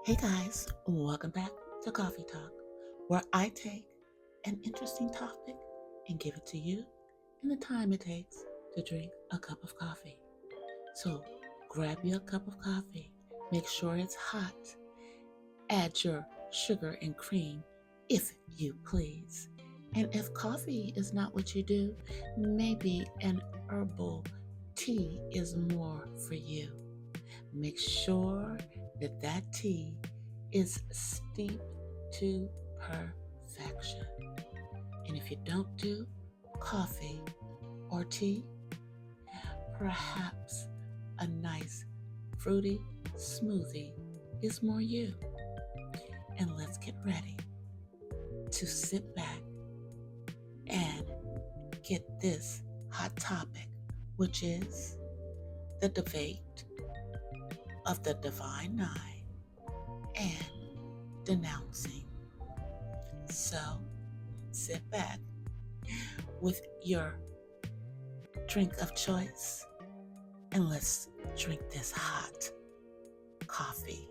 Hey guys, welcome back to Coffee Talk, where I take an interesting topic and give it to you in the time it takes to drink a cup of coffee. So grab your cup of coffee, make sure it's hot, add your sugar and cream if you please. And if coffee is not what you do, maybe an herbal tea is more for you. Make sure that tea is steeped to perfection. And if you don't do coffee or tea, perhaps a nice fruity smoothie is more you. And let's get ready to sit back and get this hot topic, which is the debate of the Divine Nine and denouncing. So sit back with your drink of choice and let's drink this hot coffee.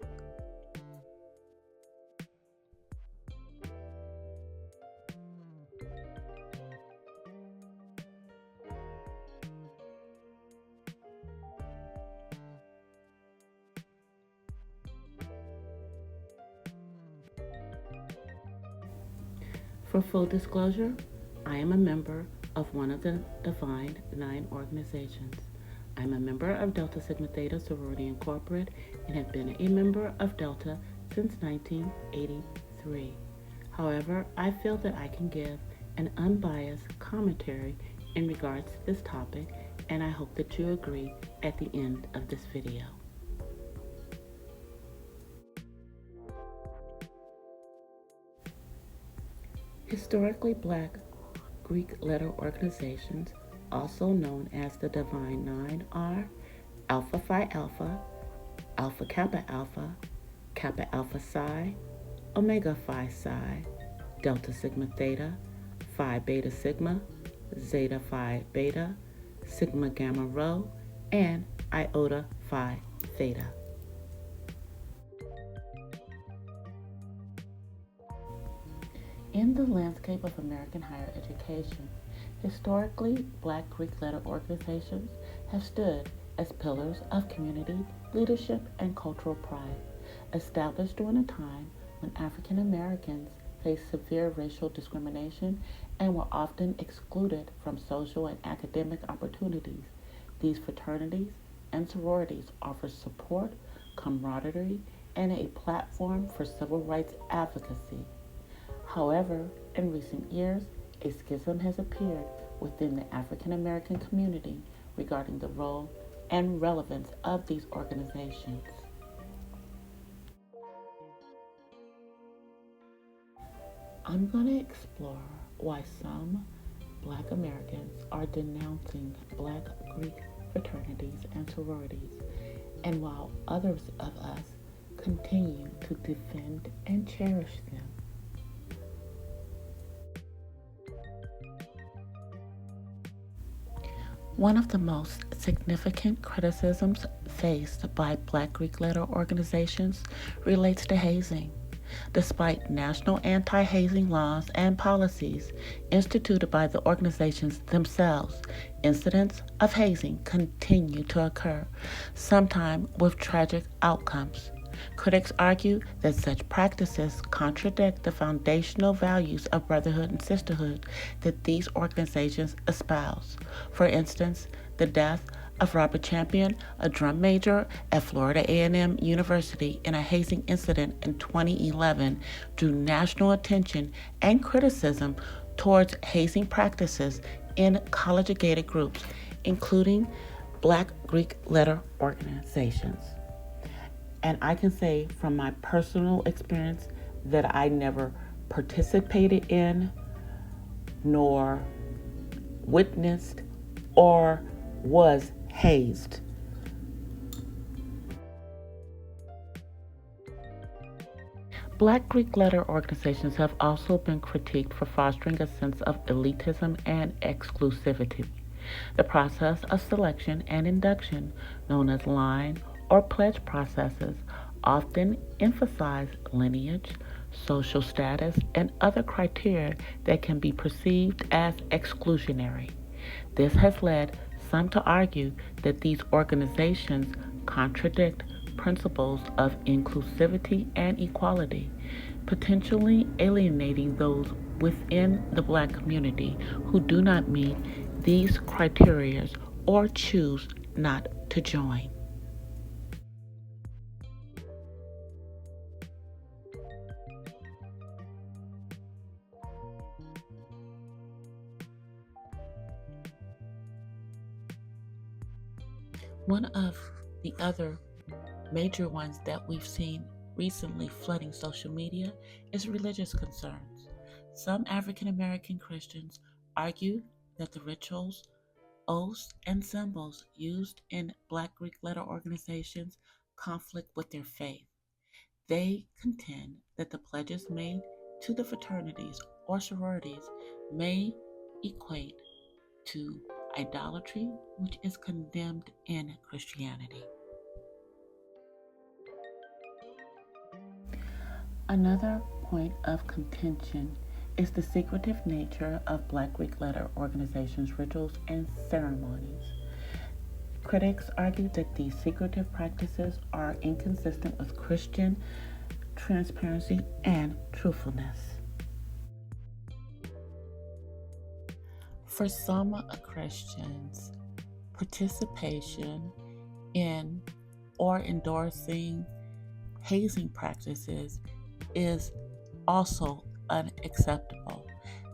For full disclosure, I am a member of one of the Divine Nine organizations. I'm a member of Delta Sigma Theta Sorority Incorporated and have been a member of Delta since 1983. However, I feel that I can give an unbiased commentary in regards to this topic, and I hope that you agree at the end of this video. Historically Black Greek letter organizations, also known as the Divine Nine, are Alpha Phi Alpha, Alpha Kappa Alpha, Kappa Alpha Psi, Omega Phi Psi, Delta Sigma Theta, Phi Beta Sigma, Zeta Phi Beta, Sigma Gamma Rho, and Iota Phi Theta. In the landscape of American higher education, historically Black Greek letter organizations have stood as pillars of community, leadership, and cultural pride, established during a time when African Americans faced severe racial discrimination and were often excluded from social and academic opportunities. These fraternities and sororities offer support, camaraderie, and a platform for civil rights advocacy. However, in recent years, a schism has appeared within the African American community regarding the role and relevance of these organizations. I'm going to explore why some Black Americans are denouncing Black Greek fraternities and sororities, and while others of us continue to defend and cherish them. One of the most significant criticisms faced by Black Greek letter organizations relates to hazing. Despite national anti-hazing laws and policies instituted by the organizations themselves, incidents of hazing continue to occur, sometimes with tragic outcomes. Critics argue that such practices contradict the foundational values of brotherhood and sisterhood that these organizations espouse. For instance, the death of Robert Champion, a drum major at Florida A&M University in a hazing incident in 2011, drew national attention and criticism towards hazing practices in college-affiliated groups, including Black Greek letter organizations. And I can say from my personal experience that I never participated in, nor witnessed, or was hazed. Black Greek letter organizations have also been critiqued for fostering a sense of elitism and exclusivity. The process of selection and induction, known as line or pledge processes, often emphasize lineage, social status, and other criteria that can be perceived as exclusionary. This has led some to argue that these organizations contradict principles of inclusivity and equality, potentially alienating those within the Black community who do not meet these criteria or choose not to join. One of the other major ones that we've seen recently flooding social media is religious concerns. Some African American Christians argue that the rituals, oaths, and symbols used in Black Greek letter organizations conflict with their faith. They contend that the pledges made to the fraternities or sororities may equate to idolatry, which is condemned in Christianity. Another point of contention is the secretive nature of Black Greek letter organizations' rituals and ceremonies. Critics argue that these secretive practices are inconsistent with Christian transparency and truthfulness. For some Christians, participation in or endorsing hazing practices is also unacceptable.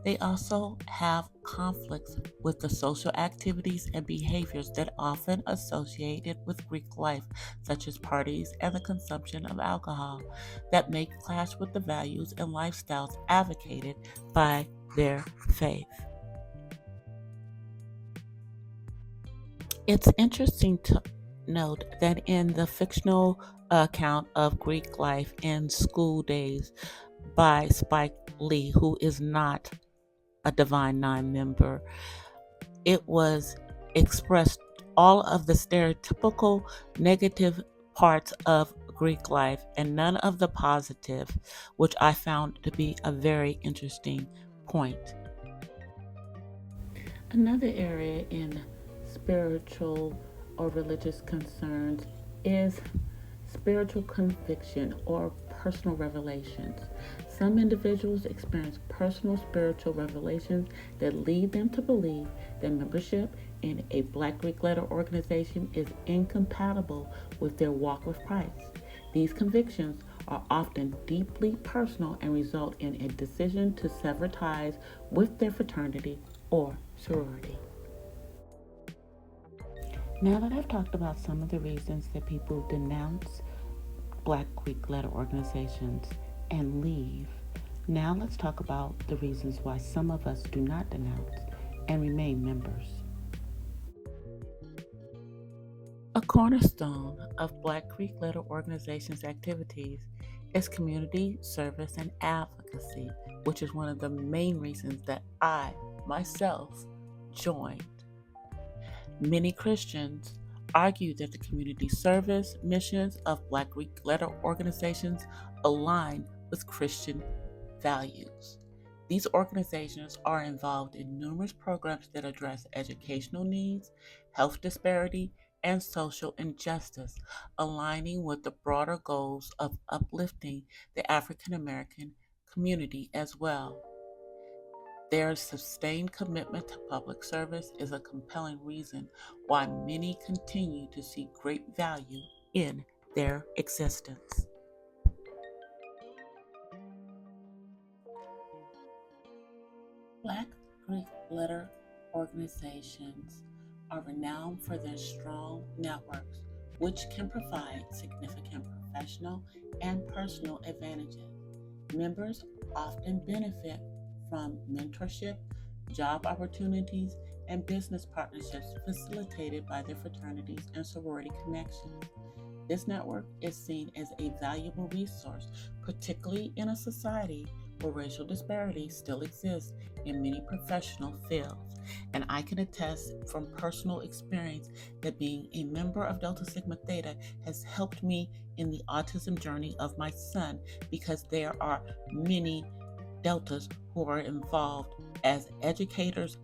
They also have conflicts with the social activities and behaviors that often associated with Greek life, such as parties and the consumption of alcohol, that may clash with the values and lifestyles advocated by their faith. It's interesting to note that in the fictional account of Greek life in School Days by Spike Lee, who is not a Divine Nine member, it was expressed all of the stereotypical negative parts of Greek life and none of the positive, which I found to be a very interesting point. Another area in spiritual or religious concerns is spiritual conviction or personal revelations. Some individuals experience personal spiritual revelations that lead them to believe that membership in a Black Greek letter organization is incompatible with their walk with Christ. These convictions are often deeply personal and result in a decision to sever ties with their fraternity or sorority. Now that I've talked about some of the reasons that people denounce Black Greek letter organizations and leave, now let's talk about the reasons why some of us do not denounce and remain members. A cornerstone of Black Greek letter organizations' activities is community service and advocacy, which is one of the main reasons that I myself joined. Many Christians argue that the community service missions of Black Greek letter organizations align with Christian values. These organizations are involved in numerous programs that address educational needs, health disparity, and social injustice, aligning with the broader goals of uplifting the African American community as well. Their sustained commitment to public service is a compelling reason why many continue to see great value in their existence. Black Greek letter organizations are renowned for their strong networks, which can provide significant professional and personal advantages. Members often benefit from mentorship, job opportunities, and business partnerships facilitated by their fraternities and sorority connections. This network is seen as a valuable resource, particularly in a society where racial disparities still exist in many professional fields. And I can attest from personal experience that being a member of Delta Sigma Theta has helped me in the autism journey of my son, because there are many Deltas who are involved as educators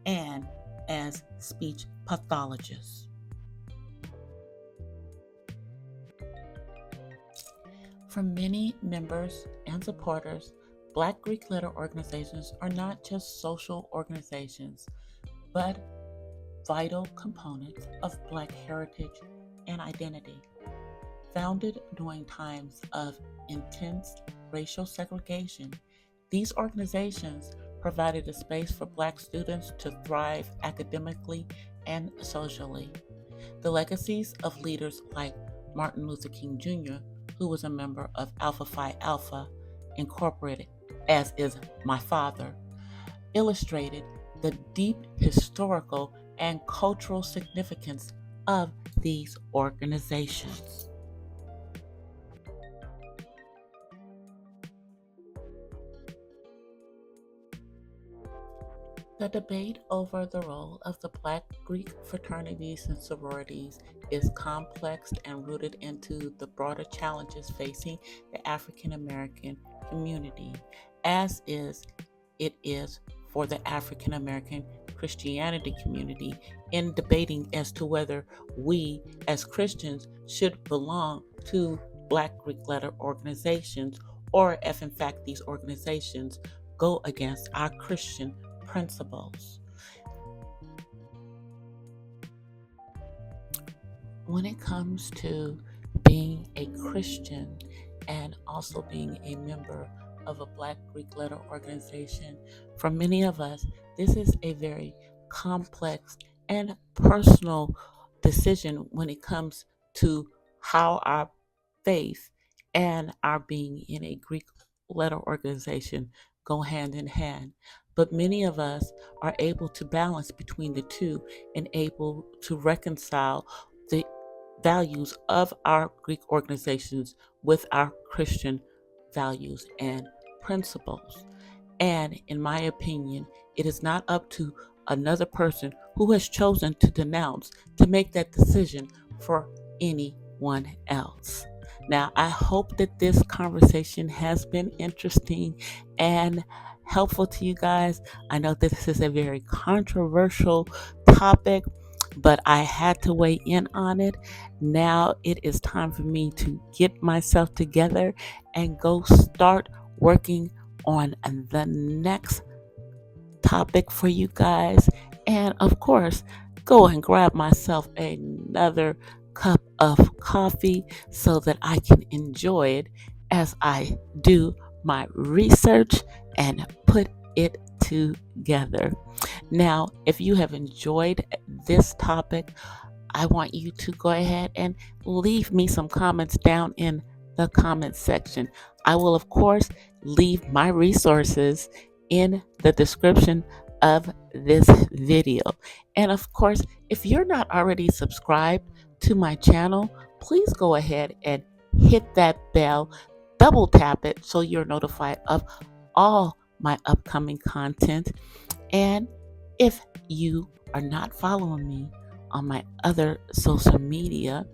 and as speech pathologists. For many members and supporters, Black Greek letter organizations are not just social organizations, but vital components of Black heritage and identity. Founded during times of intense racial segregation, these organizations provided a space for Black students to thrive academically and socially. The legacies of leaders like Martin Luther King Jr., who was a member of Alpha Phi Alpha Incorporated, as is my father, illustrated the deep historical and cultural significance of these organizations. The debate over the role of the Black Greek fraternities and sororities is complex and rooted into the broader challenges facing the African American community, as it is for the African American Christianity community, in debating as to whether we as Christians should belong to Black Greek letter organizations, or if in fact these organizations go against our Christian principles. When it comes to being a Christian and also being a member of a Black Greek letter organization, for many of us, this is a very complex and personal decision when it comes to how our faith and our being in a Greek letter organization go hand in hand. But many of us are able to balance between the two and able to reconcile the values of our Greek organizations with our Christian values and principles. And in my opinion, it is not up to another person who has chosen to denounce to make that decision for anyone else. Now, I hope that this conversation has been interesting and helpful to you guys. I know this is a very controversial topic, but I had to weigh in on it. Now it is time for me to get myself together and go start working on the next topic for you guys. And of course, go and grab myself another cup of coffee so that I can enjoy it as I do my research and put it together. Now, if you have enjoyed this topic, I want you to go ahead and leave me some comments down in the comment section. I will, of course, leave my resources in the description of this video. And of course, if you're not already subscribed to my channel, please go ahead and hit that bell, double tap it so you're notified of all my upcoming content. And if you are not following me on my other social media,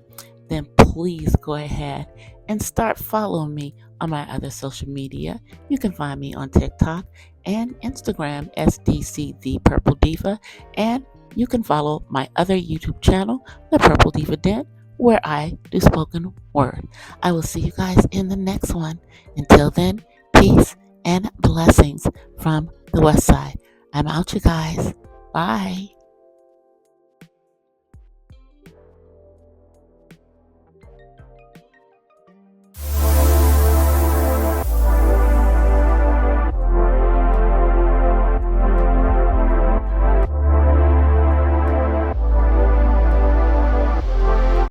then please go ahead and start following me on my other social media. You can find me on TikTok and Instagram as DC the Purple Diva, and you can follow my other YouTube channel, The Purple Diva Den, where I do spoken word. I will see you guys in the next one. Until then, peace and blessings from the West Side. I'm out, you guys. Bye.